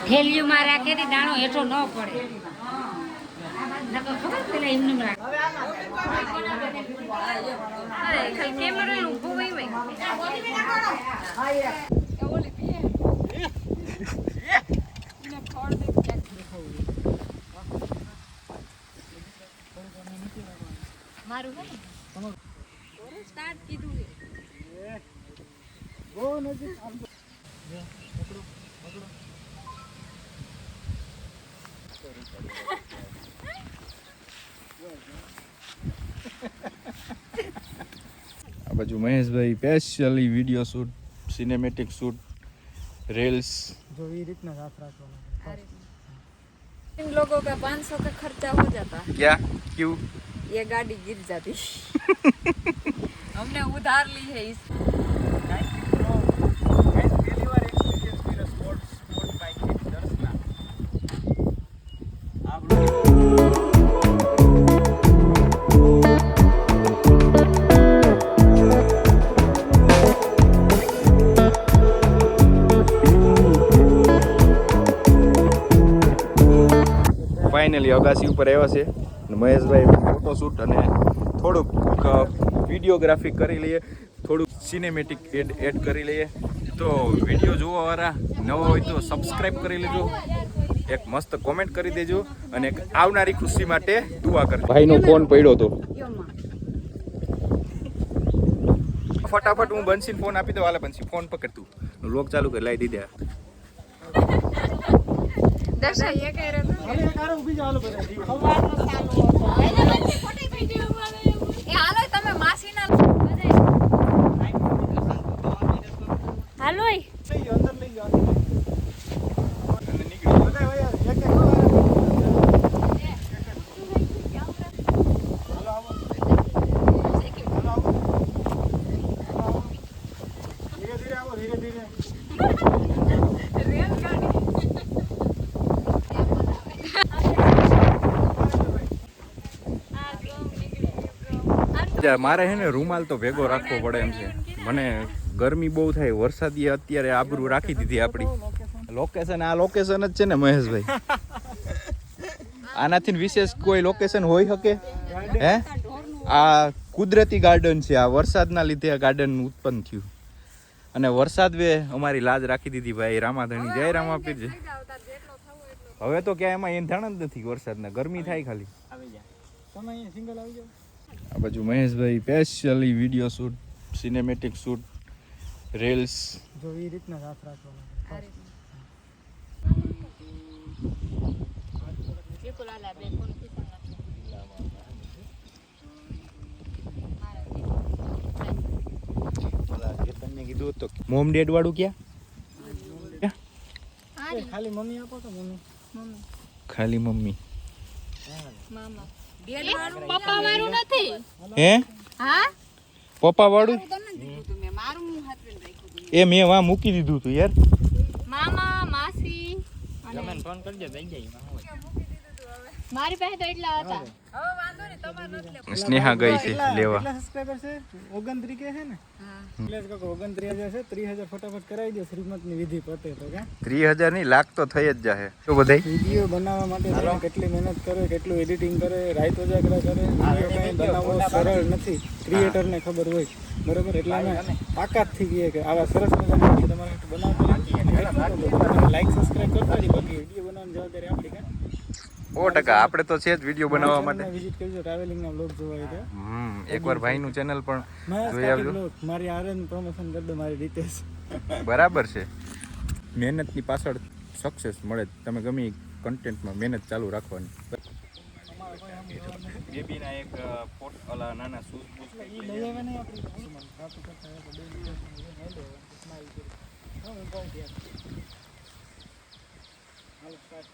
થેલીમાં રાખે ને દાણો હેઠો ન પડે. ખબર પેલા એમને મારું સ્ટાર્ટ કીધું બહુ નજીક આ બાજુ Maheshbhai specially video shoot, cinematic shoot, reels जो ये इतना साफ रखो इन लोगों का 500 का खर्चा हो जाता. क्या क्यों ये गाड़ी गिर जाती. हमने उधार ली है इस. पहली बार एक्सपीरियंस मेरा स्पोर्ट बाइक की दर्शना आप ફાઇનલી અગાસી ઉપર આવ્યા છે અને મહેશભાઈ ફોટોશૂટ અને થોડુંક વિડીયોગ્રાફી કરી લઈએ, થોડુંક સિનેમેટિક એડ કરી લઈએ. તો વિડીયો જોવાવાળા નવા હોય તો સબસ્ક્રાઈબ કરી લેજો, એક મસ્ત કોમેન્ટ કરી દેજો અને એક આવનારી ખુશી માટે દુઆ કરજો. ભાઈનો ફોન પડ્યો હતો, ફટાફટ હું બંસીને ફોન આપી દઉં. હાલે બંસી ફોન પકડતું, લોક ચાલુ કરી લાવી દીધા. દર્શન ये कह रहे थे अरे यार ऊभी जालो बरे સવારનો ચાલુ હતો ફોટો વિડિયો ઉતારે એ હાલો તમે માસીના હાલો અંદર લઈ જાઓ અને નીકળી બધા ભાઈ એક એક धीरे धीरे आओ धीरे धीरे મારે હે ને રૂમાલ તો ભેગો રાખવો પડે એમ છે. મને ગરમી બહુ થાય, વરસાદી અત્યારે આબરૂ રાખી દીધી આપણી. લોકેશન આ લોકેશન જ છે ને મહેશભાઈ, આનાથી વિશેષ કોઈ લોકેશન હોઈ શકે હે? આ કુદરતી ગાર્ડન છે, આ વરસાદના લીધે આ ગાર્ડન ઉત્પન્ન થયું અને વરસાદે અમારી લાજ રાખી દીધી ભાઈ. રામાધણી જય રામાપીર જય. હવે તો ક્યાં એમાં એંધાણ જ નથી વરસાદના, ગરમી થાય ખાલી. આવી જા તમે અહીં સિંગલ આવી જાઓ. આ બાજુ Maheshbhai specially video shoot, cinematic shoot, reels જો એ રીતના સાફ રાખવાનો તમને કીધું તો મોમ ડેડ વાળું ક્યાં? ખાલી મમ્મી આપો તો મમ્મી ખાલી મમ્મી મામા ડેડ વાળું પપ્પા મારું નથી હે? હા પપ્પા વાળું તમને દીધું તું મેં મારું હાથમાં રાખ્યું તું એ મેં વાં મૂકી દીધું તું યાર. મામા માસી તમે ફોન કરજો દઈ જાય મારી પાસે તો એટલા હતા. હવે વાંધો નહીં તમાર નથી લેવું. સ્નેહા ગઈ છે લેવા. કેટલા સબસ્ક્રાઇબર છે? 29 કે છે ને? હા એટલે જ કહો 29000 છે, 30000 ફટાફટ કરાવી દો શ્રીમતની વિધિ પતે તો કે 30,000 ની લાખ તો થઈ જ જાહે. તો બધાય વિડીયો બનાવવા માટે તમે કેટલી મહેનત કરે, કેટલું એડિટિંગ કરે, રાત ઉજાગરા કરે, વિડીયો કંઈ બનાવવો સરળ નથી. ક્રિએટરને ખબર હોય બરોબર, એટલે અમે તાકાતથી કહીએ કે આવા સરસ મજાના વિડીયો તમારે બનાવતા લાઈક સબસ્ક્રાઇબ કરતા રહી. બાકી વિડીયો બનાવવાની જવાબદારી આપણી કે 100% આપણે તો છે જ વિડીયો બનાવવા માટે. વિઝિટ કરજો, ટ્રાવેલિંગના વ્લોગ જોવા હોય તો એકવાર ભાઈનું ચેનલ પણ જોઈ આવજો. મારી આરએન પ્રમોશન કરી દો, મારી ડિટેલ્સ. બરાબર છે, મહેનતની પાછળ સક્સેસ મળે. તમે ગમે કન્ટેન્ટમાં મહેનત ચાલુ રાખવાની. બેબીના એક ફોટ ઓલા નાના શૂઝ બૂઝ લઈ આવે નહીં આપણી વાતો કરતા હોય તો બે દિવસ સ્માઈલ કરી હું કહું ત્યાં હાલો સ્ટાર્ટ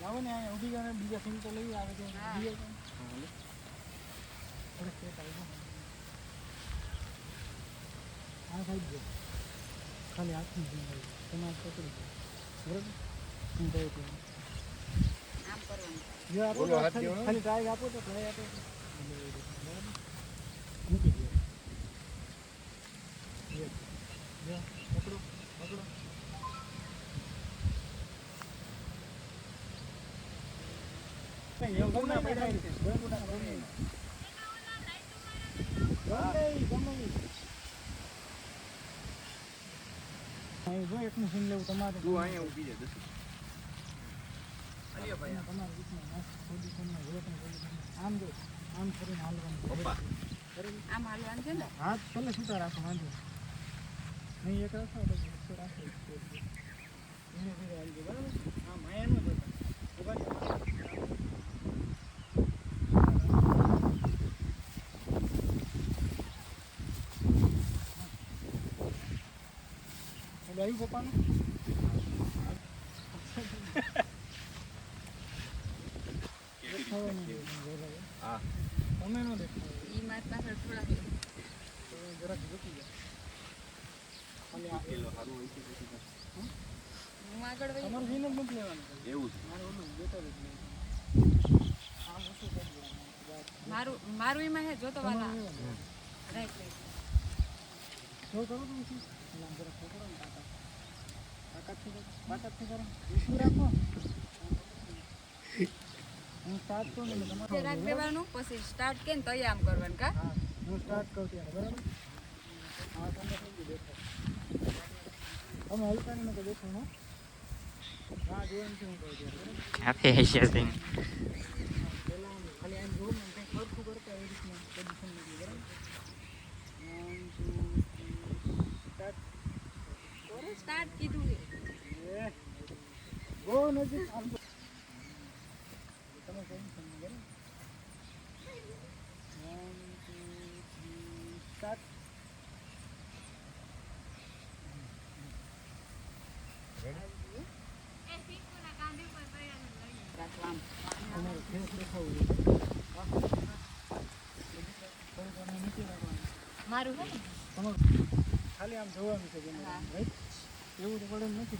લાવો ને અહીંયા ઊભી જાને બીજા સિંગ તો લઈ આવે છે બીજા થોડે સેટ આવી આ સાઈડ જો ખાલી હાથની સિંગ આવી તમારે પકડી બરાબર હું કહું છું આમ કરવાનું. જો આપો બોલો, તો હાથ ખાલી દેવાનો. ખાલી ટ્રાય આપો તો ટ્રાય આપો મૂકી દો જો પકડો પકડો નહીં ગમે પડ્યા છે જો એકનું સીન લેવું તમારે તું અહીંયા ઊભી છે દસ તમારે રીતના પોઝિશનમાં જો તમે આમ જો આમ કરીને હાલવાનું પપ્પા આમ હાલવાનું છે ને. હાથ ભલે છૂટા રાખો વાંધો નહીં એક રાખો તો એકસો રાખો ધીરે ધીરે હાલજો બરાબર હા માયાનો જ ઉભા રહ્યો પપ્પાનું હા તમે નો દેખાય ઈ મારી પાછળ થોડાક તો જરાક ઝૂકી જાય ખાલી આ પેલો સારું હોય છે પછી હું આગળ વહી તમારું સીન જ નથી લેવાનું એવું છે મારે ઓલું બેટર જ નહીં આમ ઓછું કરી દેવાનું મારું એમાં હે જોતો વાલા રાઈટ જો કરો તમે શું આમ જરાક પકડો ને તાકાતથી કરો ઈશ્યુ રાખો હું સ્ટાર્ટ કરું ને તમારે રાખ દેવાનું પછી સ્ટાર્ટ કે ને તો આમ કરવાનું કા હા હું સ્ટાર્ટ કરું ત્યારે બરાબર હા તમે સમજી દેખો તમે હલકા નહીં તો દેખો હા હા જોવાનું છે હું કહું ત્યારે બરાબર આપે હશે તે પહેલાં આમ ખાલી આમ જોવું ને કંઈક સરખું કરતા એ રીતના પોઝિશન નથી બરાબર 1 2 સ્ટાર્ટ કીધું છે બહુ નજીક આમ તો તમે પોઝિશન બરાબર 1 2 3 સ્ટાર્ટ રાખવા આમ. તમારે ફેસ દેખાવું જોઈએ થોડુંક આને નીચે રાખવાનું મારું હે ને? તમારે ખાલી આમ જોવાનું છે જેને હા. રાઈટ એવું તો પડે નથી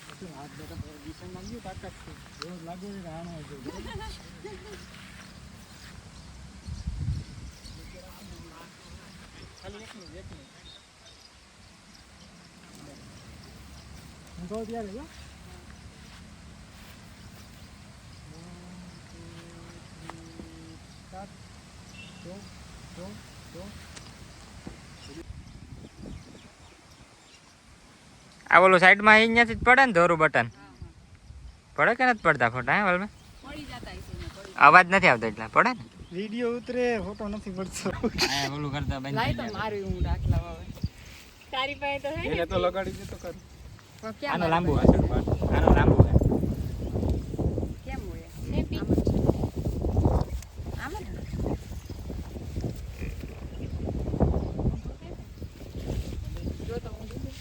પછી હાથ બેઠા દિશા માંગ્યું તાકાત છે જેવું લાગે છે રાણો છે ખાલી એક મિનિટ હું કહું ત્યારે જો 1 2 3 4 જો આ ઓલું સાઈડમાં અહીંયાથી જ પડે ને ધોરું બટન પડે કે નથી પડતા ફોટા હે વાલમાં પડી જતા હશે ને પડી. અવાજ નથી આવતો એટલે પડે ને વિડિયો ઉતરે ફોટો નથી પડતો આ ઓલું કરતા બંધ લાય તો મારું હું દાખલા હવે તારી પાસે તો હે ને એને તો લગાડી દે તો કર પણ કેમ આનો લાંબુ પાછળ પાછળ આનો લાંબુ હે કેમ હોય હેપી આમ જ ને? જો તો હું દીધું.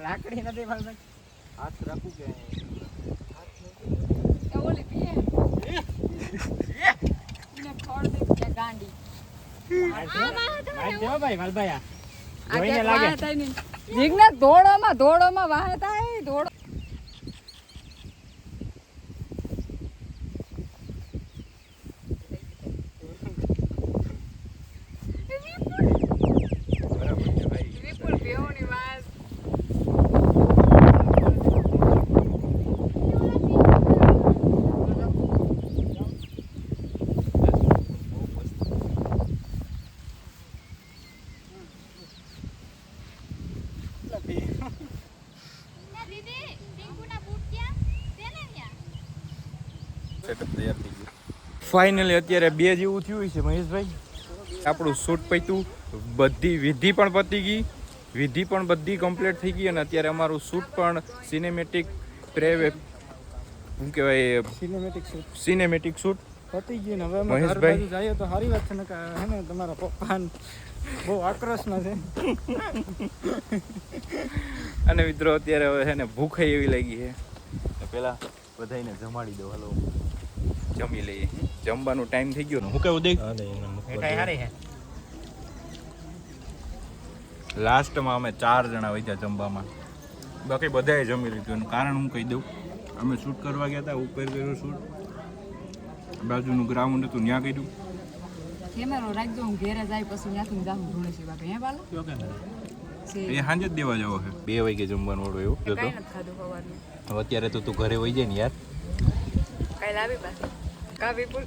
લાકડી નથી વાલમાં હાથ રાખું કે એ ઓલી પીએ ને ફળ દે કે ગાંડી દેવો ભાઈ વાલભાઈ આ ક્યાંક વાહ થાય ને જીગને ધોળોમાં વાહ થાય ધોળો બરાબર છે ભાઈ વિપુલ ભેવની વાત દીદી પિંકુના બૂટ ક્યાં તેને ત્યાં સેટઅપ તૈયાર થઈ ગયું ફાઇનલી અત્યારે 2 જેવું થયું છે મહેશભાઈ આપણું શૂટ પત્યું બધી વિધિ પણ પતી ગઈ વિધિ પણ બધી કમ્પ્લીટ થઈ ગઈ અને અત્યારે અમારું શૂટ પણ સિનેમેટિક શું કહેવાય સિનેમેટિક શૂટ પતી ગયું ને હવે અમે ઘર મહેશભાઈ. બાજુ જઈએ તો સારી વાત છે ને કે હે ને તમારા પપ્પા બહુ આક્રોશમાં છે અને મિત્રો અત્યારે હવે છે ને ભૂખ એવી લાગી છે પેલા બધાને જમાડી દો હાલો જમી લઈએ જમવાનો ટાઈમ થઈ ગયો ને હું કેવું દેખ મીઠાઈ સારી હે લાસ્ટમાં અમે 4 જણા વૈયા જમવામાં બાકી બધાએ જમી લીધું એનું કારણ હું કહી દઉં. અમે શૂટ કરવા ગયા હતા, ઉપર કર્યું શૂટ, બાજુનું ગ્રાઉન્ડ હતું ત્યાં કર્યું. કેમેરો રાખજો, હું ઘેરે જાય પછી ત્યાંથી જાઉં ધૂણે છે બાપા. હે બાલા એ સાંજે જ દેવા જાવ છે 2 વાગે જમવાનું ઓળો એવું કઈ નથી ખાધું સવારનું. હવે અત્યારે તો તું ઘરે વહી જાય ને યાર. કાલે આવી પાછી કાવી પુલ.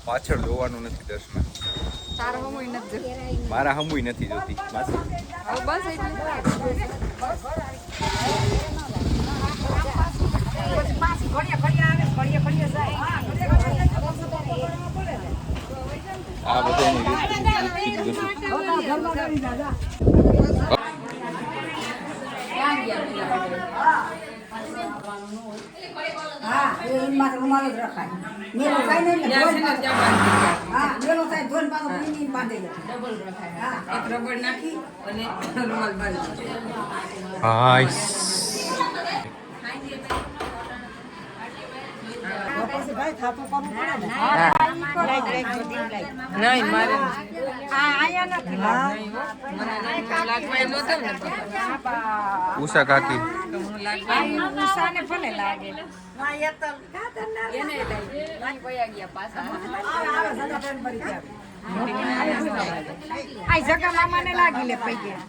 પાછળ જોવાનું નથી દર્શના, તારો હમુય નથી જોતી. મારા હમુય નથી જોતી. હવે બસ આ બધાની રીત હા એ માત્ર રૂમાલ જ રખાય. મેલો થાય ને એટલે ધોન પાછો. હા મેલો થાય ધોન પાછો પીની બાંધે ડબલ રખાય. હા એક રબડ નાખી અને રૂમાલ બાંધી. હાય ભાઈ થાતું કરવું પડે ને. નહીં મારે આ આયા નથી. લાગવાય નહોતો ને તો. ઉષા કાકી ઉષાને ભલે લાગે. એને લાગી પયા ગયા પાછા. આવે સદા ટ્રેન ભરી જાય. આ જગા મામાને લાગી લે પૈ ગયા.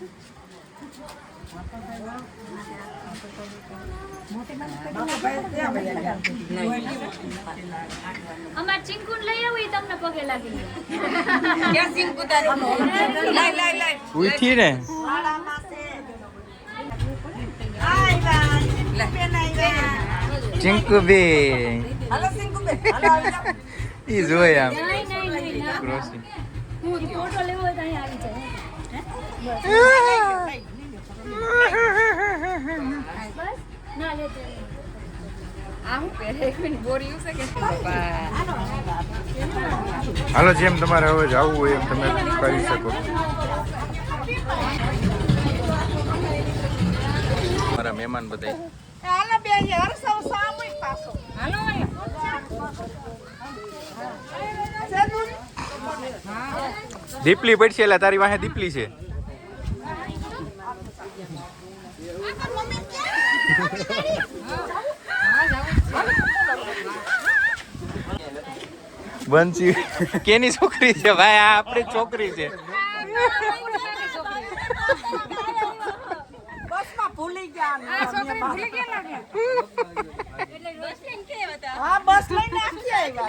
અમાર ચિંકુન લઈ આવો ઈ તમને પગે લાગી લે. ક્યાં સિંગ કુતારો લાઈ ઉઠી ને ચિંકુ બે હાલો સિંકુ બે હાલો આવી જાઓ. ઈ જોઈ આમ નહીં. ક્રોસિંગ હું ફોટો લેવો હોય તો અહીંયા આવી જાય. બસ ના લેતે. આ હું પહેરે કોઈની બોરી ઉસે કે બાપા. હાલો, જેમ તમારે હવે જવું હોય એમ તમે કરી શકો. મારા મહેમાન બધા હાલો બે હરસવ સામે પાછો. હાલો દીપલી પડશે એટલે તારી વાહે દીપલી છે. બંસી કેની છોકરી છે ભાઈ? આ આપણી છોકરી છે. બસમાં ભૂલી ગયા આ છોકરી ભૂલી ગયા લાગે. હા બસ લઈને આખી આવ્યા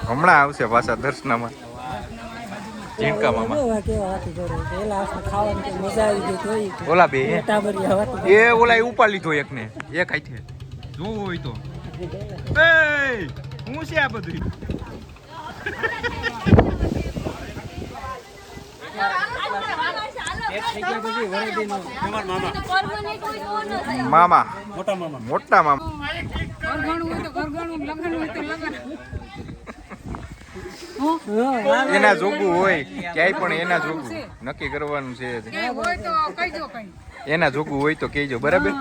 હમણાં આવશે પાછા દર્શનામાં ઝીણકા મામા ઓલા બે એ ઓલા ઉપાડ લીધો એકને એક હાથે જોવું હોય તો હું છે આ બધું મામા મોટા મામા ઘરઘણું હોય તો ઘરઘણું, લગન હોય તો લગન. એના જોગું હોય ક્યાંય પણ એના જોગું નક્કી કરવાનું છે કે હોય તો કહીજો કઈ. એના જોગું હોય તો કહેજો બરાબર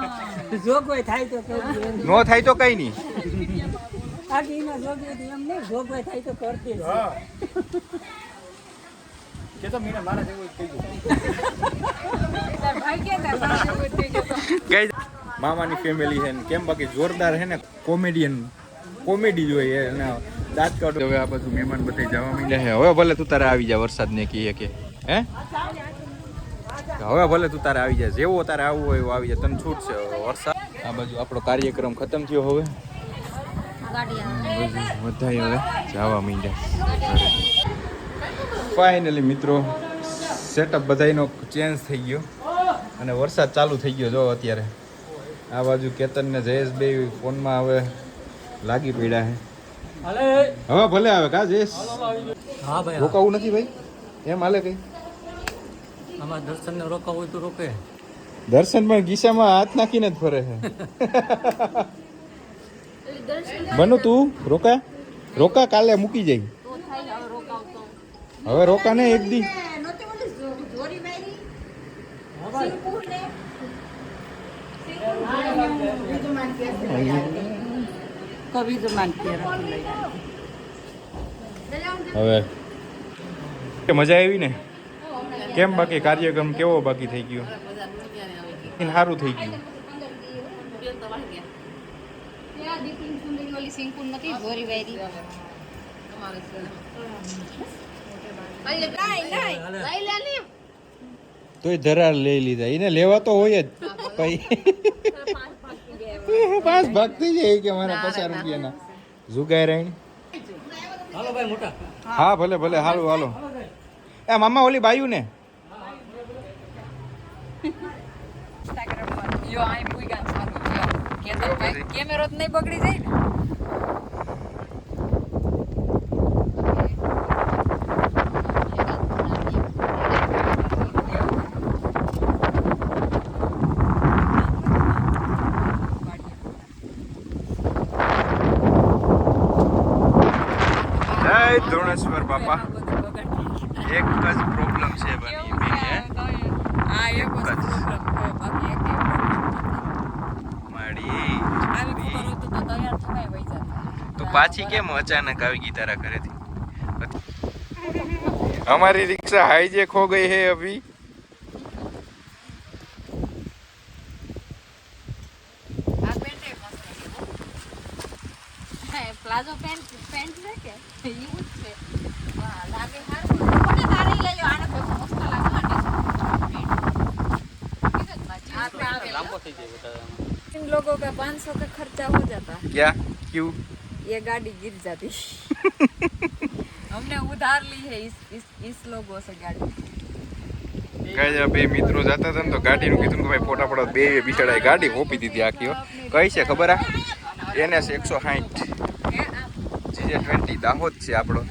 જોગવાઈ થાય તો કરજો નો થાય તો કઈ નહીં આગીના જોગવાઈ એમ નહીં જોગવાઈ થાય તો કરતી કે તો મીના મારા જેવું જ થઈ ગયું તાર ભાઈ કે તાર ભાઈ જેવું જ થઈ જતો. કઈ મામાની ફેમિલી છે ને કેમ બાકી જોરદાર છે ને કોમેડી જોઈએ અને દાંત કાઢો. હવે આ બધું મહેમાન બધા જવા માંડ્યા છે. હવે ભલે તું તારે આવી જા વરસાદ ને કહીએ કે હે હવે ભલે તું તારે આવી જા જેવો તારે આવવું હોય એવો આવી જા તને છૂટ છે વરસાદ. આ બાજુ આપણો કાર્યક્રમ ખતમ થયો હવે બધા હવે જવા માંડ્યા. ફાઇનલી મિત્રો સેટઅપ બધાનો ચેન્જ થઈ ગયો અને વરસાદ ચાલુ થઈ ગયો જો અત્યારે. આ બાજુ કેતન ને જયેશ બે ફોનમાં હવે લાગી પડ્યા છે. હવે ભલે આવે કા જયેશ હા ભાઈ રોકાવું નથી ભાઈ એમ હાલે કઈ આમાં દર્શન ને રોકાવું હોય તો રોકે. દર્શન પણ ગીસામાં હાથ નાખીને જ ફરે છે. બનુ તું રોકા કાલે મૂકી જાય. હવે રોકા ને એક દી જોરી મારી કભી તો માનતી હવે મજા આવી ને કેમ બાકી કાર્યક્રમ કેવો બાકી થઈ ગયો સારું થઈ ગયું. તોય ધરાર લઈ લીધા એને લેવા તો હોય જ પછી 5 ભાગ થઈ જાય કે મારા 50 રૂપિયાના જુગાઈ રાણી. હા ભલે ભલે હાલો હાલો. એ મામા ઓલી બાયુ ને યો આઈ પૂઈ ગાન ચાલુ થયો. કેતન ભાઈ કેમેરો જ નહીં બગડી જાય ને. જય ધોણેશ્વર બાપા. એક જ પ્રોબ્લેમ છે બની આ એક જ પ્રોબ્લેમ છે બાકી એક માડી આવી ખબર હોત તો તૈયાર થવાય વઈ જાત. તો પાછી કેમ અચાનક આવી ગઈ તારા ઘરેથી? हमारी रिक्शा हाईजेक हो गई है अभी. આ પેન્ટ એ મસ્ત છે. પ્લાઝો પેન્ટ છે કે એવું જ છે. વાહ લાગે હારું. કોને તારે લઈ લો આને કોઈ મસ્ત લાગે ને. લાંબો થઈ જાય બધા. इन लोगों का 500 का खर्चा हो जाता. क्या क्यों? ये गाड़ी गिर जाती. हमने उधार ली है इस लोगों से गाड़ी. કઈ બે મિત્રો જતા હતા ને તો ગાડીનું કીધું કે ભાઈ ફોટા પડો બે બિચારાએ ગાડી હોપી દીધી આખી. કઈ છે ખબર આ NS 160 GJ20 દાહોદ છે આપણો.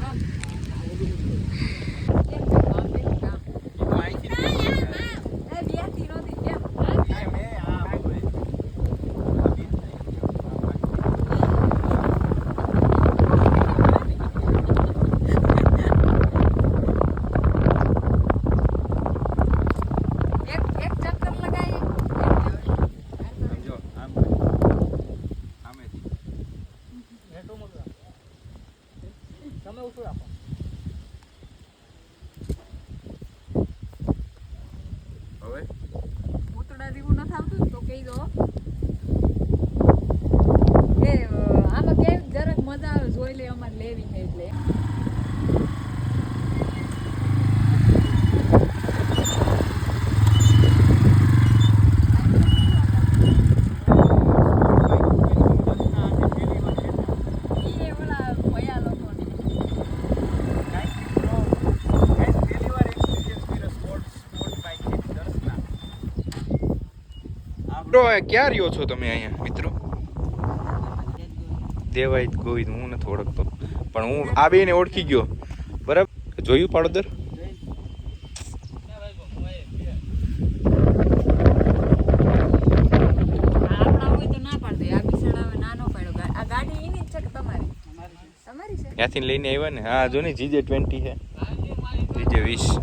ઉતડા જેવું નથી આવતું તો કહી દો. હવે જોઈ લે અમારે લેવી છે એટલે ઈ ઓલા ભયા લોકોને મિત્રો ક્યાં રહ્યો છો તમે અહીંયા મિત્રો? દેવાય ગોવિંદ હું નથી ઓળખતો, પણ હું આ બેને ઓળખી ગયો. બરાબર, જોયું પાડોદર? આપણા હોય તો ના પાડ દે. આ બિસાડા હવે નાનો પાડ્યો. આ ગાડી એની જ છે કે તમારી? તમારી છે. ત્યાંથી લઈને આવ્યા ને. હા જો ને જીજે 20 છે, જીજે 20.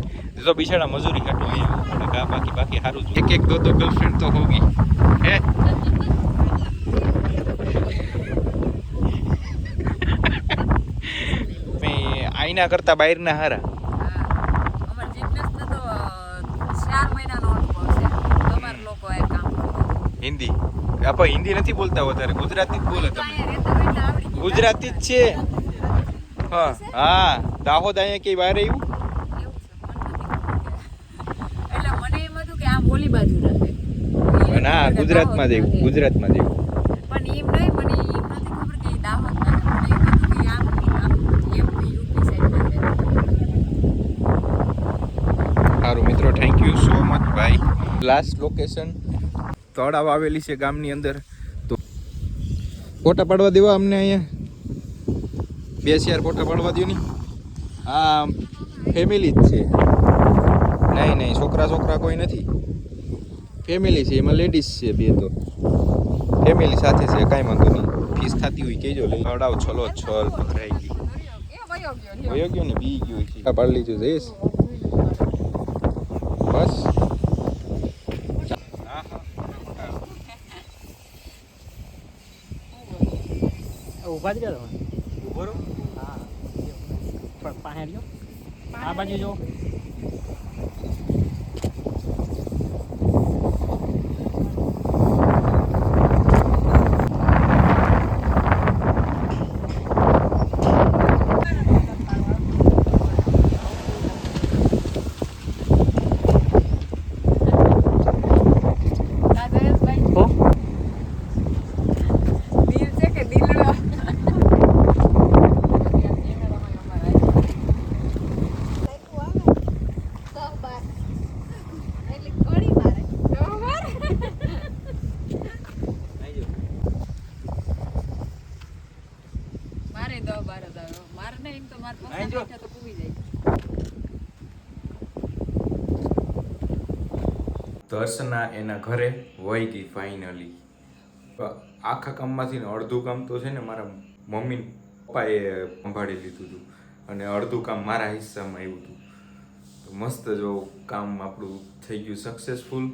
તો બિચારા મજૂરી કાઢો લઈ આવ્યો. બાકી સારું એક એક દો ગર્લફ્રેન્ડ તો હોગી હે. આઈના કરતા બહારના હારા. અમાર જીજ્ઞાસને તો 4 મહિનાનો અનુભવ છે. તમારા લોકો આ કામ કરો. હિન્દી આપણે હિન્દી નથી બોલતા વધારે, ગુજરાતી જ બોલે તમે. અહીંયા રહેતા હોય એટલે આવડી ગયું. ગુજરાતી જ છે. હા હા, દાહોદ અહીંયા કે બહાર આવ્યું. એટલે મને એમ હતું કે આ બોલી બાજુ રાખે. ના, ગુજરાતમાં જ આવ્યું, ગુજરાતમાં જ આવ્યું. પણ એમ નહીં, મને એમ નથી ખબર કે દાહોદ મને એમ હતું કે આમ એમપી યુપી સાઈડ રાખે. સારું મિત્રો, થેન્ક યુ સો મચ ભાઈ. લાસ્ટ લોકેશન તળાવ આવેલી છે ગામની અંદર. તો ફોટા પાડવા દેવા અમને અહીંયા 2-4 ફોટા પાડવા દો ને. આ ફેમિલી જ છે. નહીં છોકરા કોઈ નથી, ફેમિલી છે. એમાં લેડીઝ છે 2 તો. ફેમિલી સાથે છે, કાંઈ વાંધો નહીં. ફીસ થતી હોય કહેજો. લઈ આવડાવ. છલો છલ પકડાઈ ગઈ. વયો ગયો ને, બી ગયો છે. પાડી લીધું જઈશ બસ. ઊભા જ રહ્યા તમે. ઉભો રહો. હા પણ પાસે રહ્યો. આ બાજુ જો. દર્શના એના ઘરે વહી ગઈ ફાઇનલી. આખા કામમાંથી ને અડધું કામ તો છે ને મારા મમ્મી પપ્પાએ સંભાળી લીધું હતું, અને અડધું કામ મારા હિસ્સામાં આવ્યું હતું. તો મસ્ત જો કામ આપણું થઈ ગયું સક્સેસફુલ.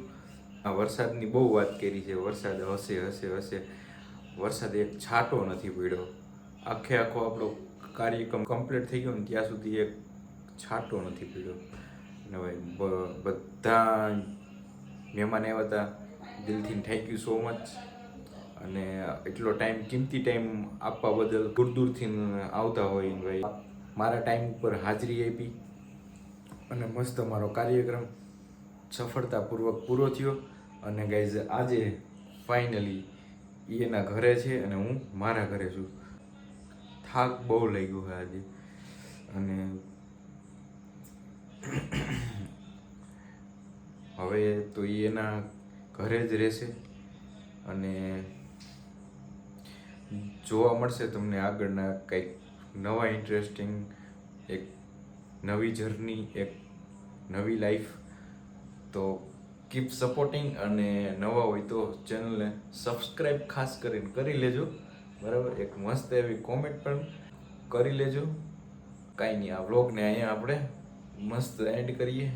આ વરસાદની બહુ વાત કરી છે. વરસાદ હશે. વરસાદ એક છાંટો નથી પડ્યો. આખો આપણો કાર્યક્રમ કમ્પ્લીટ થઈ ગયો ને ત્યાં સુધી એક છાંટો નથી પડ્યો. અને ભાઈ બધા મહેમાન આવ્યા હતા, દિલથી થેન્ક યુ સો મચ. અને એટલો કિંમતી ટાઈમ આપવા બદલ દૂરથી આવતા હોય ને ભાઈ મારા ટાઈમ ઉપર હાજરી આપી, અને મસ્ત મારો કાર્યક્રમ સફળતાપૂર્વક પૂરો થયો. અને ગાઈઝ આજે ફાઇનલી એના ઘરે છે અને હું મારા ઘરે છું. થાક બહુ લાગ્યો છે આજે, અને હવે તો એના ઘરે જ રહેશે. અને જોવા મળશે તમને આગળના કંઈક નવા ઇન્ટરેસ્ટિંગ, એક નવી જર્ની, એક નવી લાઈફ. તો કીપ સપોર્ટિંગ, અને નવા હોય તો ચેનલને સબસ્ક્રાઈબ ખાસ કરીને કરી લેજો. બરાબર, એક મસ્ત એવી કોમેન્ટ પણ કરી લેજો. કાંઈ નહીં, આ વ્લોગને અહીંયા આપણે મસ્ત એન્ડ કરીએ.